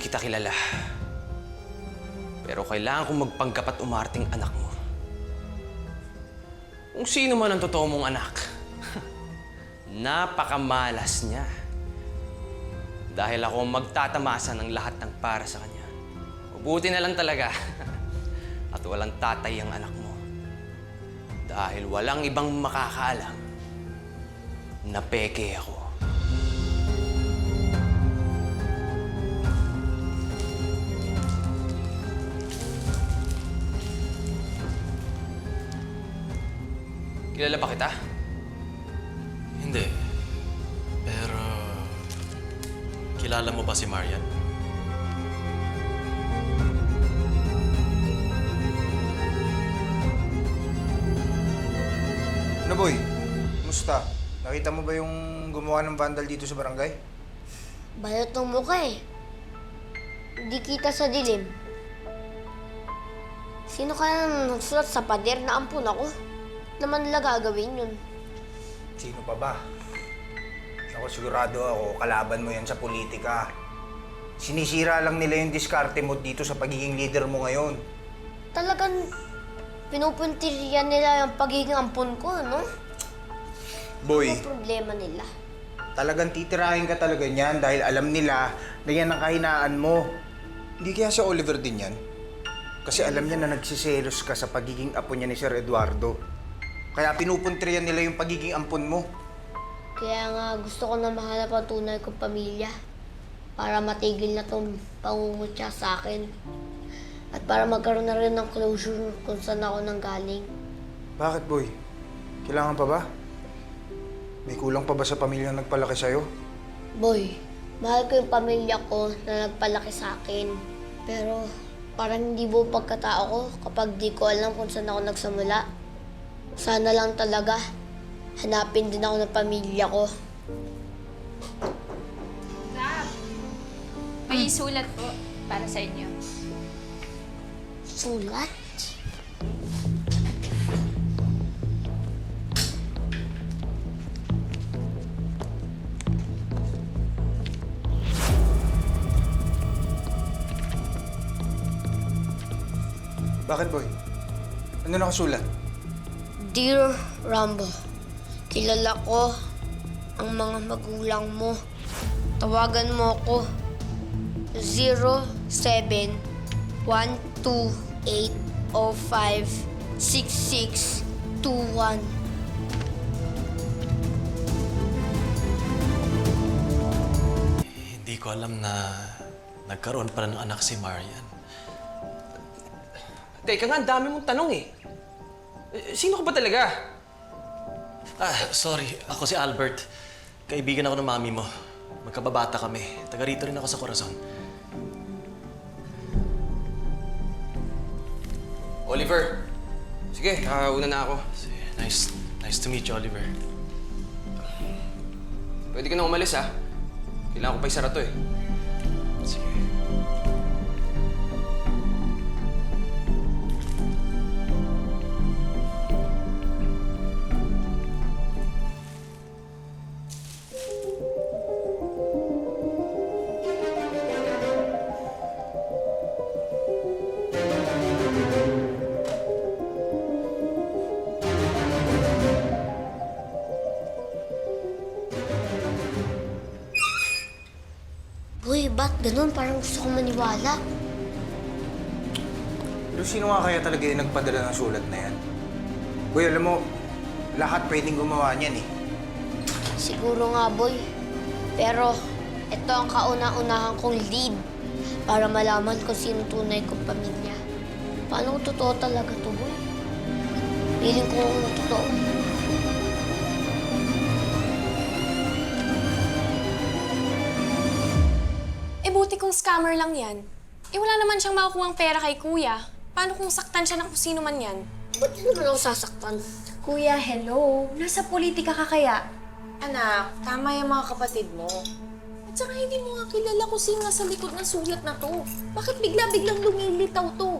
kita kilala. Pero kailangan kong magpanggap at umarting anak mo. Kung sino man ang totoo mong anak, napakamalas niya. Dahil ako ang magtatamasa ng lahat ng para sa kanya. Mabuti na lang talaga. At walang tatay ang anak mo. Dahil walang ibang makakaalam na peke ako. Kilala ba kita? Hindi. Pero... kilala mo ba si Marian? Ano boy? Musta? Nakita mo ba yung gumawa ng vandal dito sa barangay? Balot ng mukha eh. Hindi kita sa dilim. Sino kaya nagsulat sa pader na ampun ako? Naman nila gagawin yun. Sino pa ba? Ako sigurado ako, kalaban mo yan sa politika. Sinisira lang nila yung diskarte mo dito sa pagiging leader mo ngayon. Talagang pinupuntiryan nila yung pagiging ampun ko, no? Boy, Ano problema nila? talagang titirahin ka talaga niyan dahil alam nila na yan ang kahinaan mo. Hindi kaya si Oliver din yan? Kasi alam niya na nagsiselos ka sa pagiging apo niya ni Sir Eduardo. Kaya pinupuntiryan nila yung pagiging ampon mo. Kaya nga gusto ko na mahanap ang tunay kong pamilya para matigil na tong pangungutya sa akin. At para magkaroon na rin ng closure kung saan ako nanggaling. Bakit, boy? Kailangan pa ba? May kulang pa ba sa pamilya nagpalaki sa'yo? Boy, mahal ko yung pamilya ko na nagpalaki sa akin. Pero parang hindi buo pagkatao ko kapag di ko alam kung saan ako nagsamula. Sana lang talaga hanapin din ako ng pamilya ko. Gab, may sulat po para sa inyo. Sulat? Bakit, boy? Ano nakasulat? Dear Rambo, kilala ko ang mga magulang mo. Tawagan mo ako 0712-805-6621. Hindi ko alam na nagkaroon pala ng anak si Marian. Teka nga, ang dami mong tanong eh. Sino ka ba talaga? Sorry. Ako si Albert. Kaibigan ako ng mami mo. Magkababata kami. Taga rito rin ako sa Corazon. Oliver. Sige, una na ako. Nice to meet you, Oliver. Pwede ka na umalis ha. Kailangan ko pa isara to eh. Sige. Boy, ba't ganun? Parang gusto kong maniwala. Pero sino nga kaya talaga yung nagpadala ng sulat na yan? Boy, alam mo, lahat pwedeng gumawa niyan eh. Siguro nga, boy. Pero ito ang kauna-unahan kong lead para malaman kung sino tunay kong pamilya. Paano kung totoo talaga to, boy? Piling ko kung totoo. Buti kung scammer lang yan. Wala naman siyang makukuhang pera kay kuya. Paano kung saktan siya ng kung sino man yan? Ba't di naman ako sasaktan? Kuya, hello. Nasa politika ka kaya? Anak, tama yung mga kapatid mo. At saka hindi mo nga kilala kung sino nasa likod ng sulat na to. Bakit bigla-biglang lumilitaw to?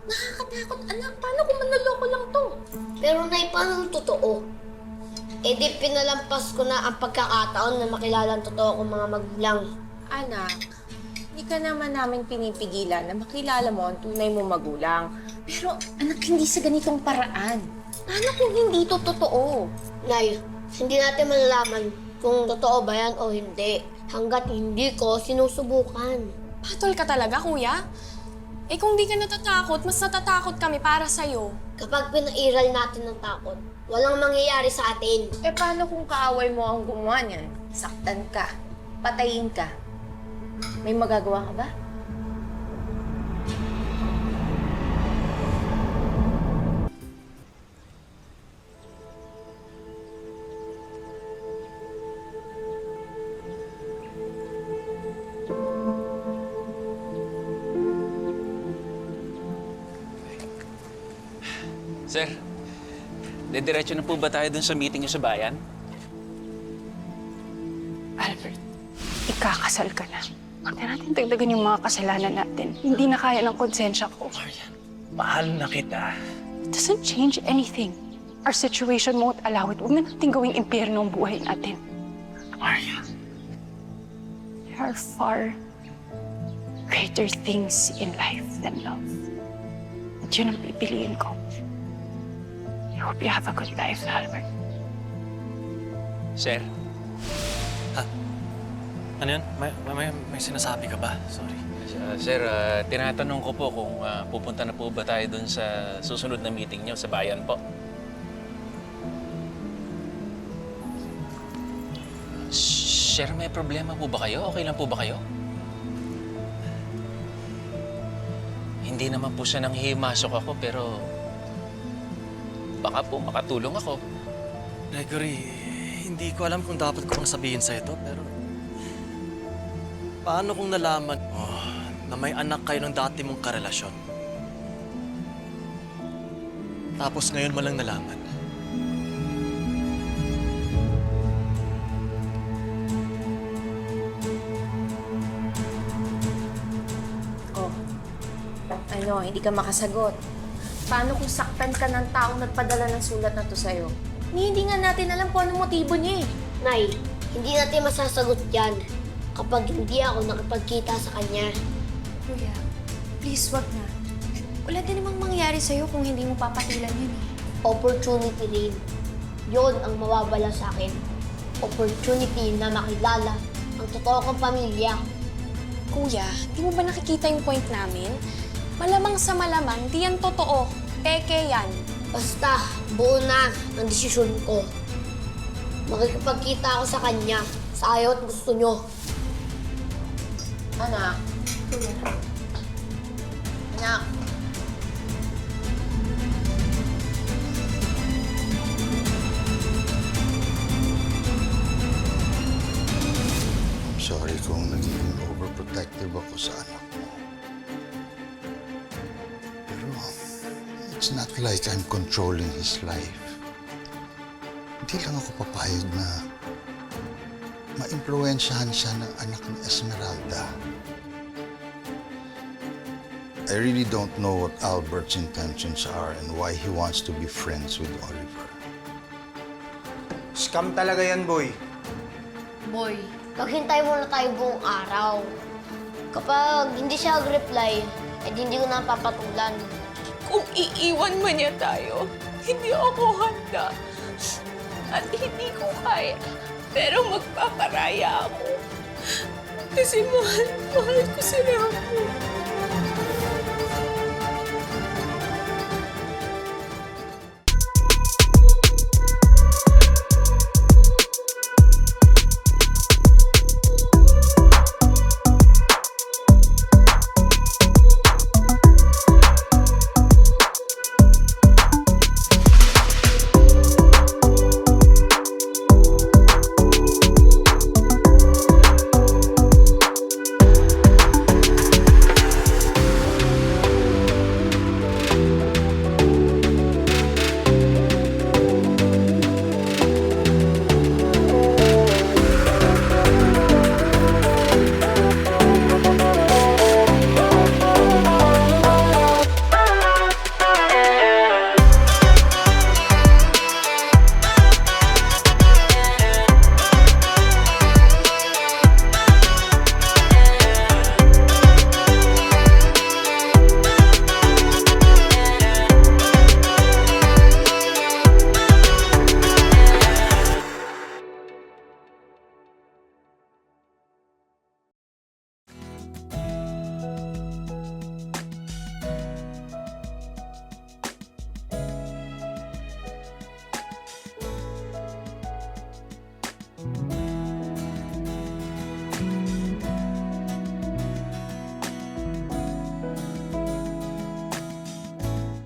Nakakatakot, anak. Paano kung manloloko lang to? Pero nay, paano kung totoo? Eh di pinalampas ko na ang pagkakataon na makilala ang totoo kong mga magulang. Anak, Hindi ka naman namin pinipigilan na makilala mo ang tunay mo magulang. Pero anak, hindi sa ganitong paraan. Paano kung hindi to totoo? Nay, hindi natin malalaman kung totoo ba yan o hindi. Hanggat hindi ko sinusubukan. Patol ka talaga, kuya? Eh kung di ka natatakot, mas natatakot kami para sa'yo. Kapag pinairal natin ng takot, walang mangyayari sa atin. Eh paano kung kaaway mo ang gumawa niyan? Saktan ka, patayin ka. May magagawa ka ba? Sir, dediretso na po ba tayo dun sa meeting niyo sa bayan? Albert, ikakasal ka na. Huwag na natin dagdagan yung mga kasalanan natin. Hindi na kaya ng konsensya ko. Marian, mahal na kita. It doesn't change anything. Our situation won't allow it. Huwag na natin gawing impyerno ang buhay natin. Marian. There are far greater things in life than love. At yun ang pipiliin ko. I hope you have a good life, Albert. Sir, Ano yun? May sinasabi ka ba? Sorry. Sir, tinatanong ko po kung pupunta na po ba tayo dun sa susunod na meeting niyo sa bayan po. Sir, may problema po ba kayo? Okay lang po ba kayo? Hindi naman po siya nanghihimasok ako, pero baka po makatulong ako. Gregory, hindi ko alam kung dapat ko pang sabihin sa ito, pero paano kung nalaman mo na may anak kayo ng dati mong karelasyon? Tapos ngayon mo lang nalaman. Oh, ano, hindi ka makasagot. Paano kung saktan ka ng taong nagpadala ng sulat na to sa'yo? Hindi nga natin alam kung anong motibo niya eh. Nay, hindi natin masasagot yan kapag hindi ako nakipagkita sa kanya. Kuya, please wag na. Wala din namang mangyayari sa'yo kung hindi mo papakilan yun eh. Opportunity rin. Yun ang mawawala sa akin. Opportunity na makilala ang totoo kong pamilya. Kuya, di mo ba nakikita yung point namin? Malamang sa malamang, di yan totoo. Peke yan. Basta, buo na ang desisyon ko. Makikipagkita ako sa kanya sa ayaw at gusto nyo. Anak. Anak. I'm sorry kung naging overprotective ako sa anak mo. Pero it's not like I'm controlling his life. Hindi lang ako papayag na maimpluwensyahan siya ng anak ni Esmeralda. I really don't know what Albert's intentions are and why he wants to be friends with Oliver. Scam talaga yan, boy. Boy, maghintay muna tayo buong araw. Kapag hindi siya mag-reply, eh hindi ko na papatulan. Kung iiwan man niya tayo, hindi ako handa. At hindi ko kaya. Pero magpaparaya ako. Kasi mahal ko si Ramon.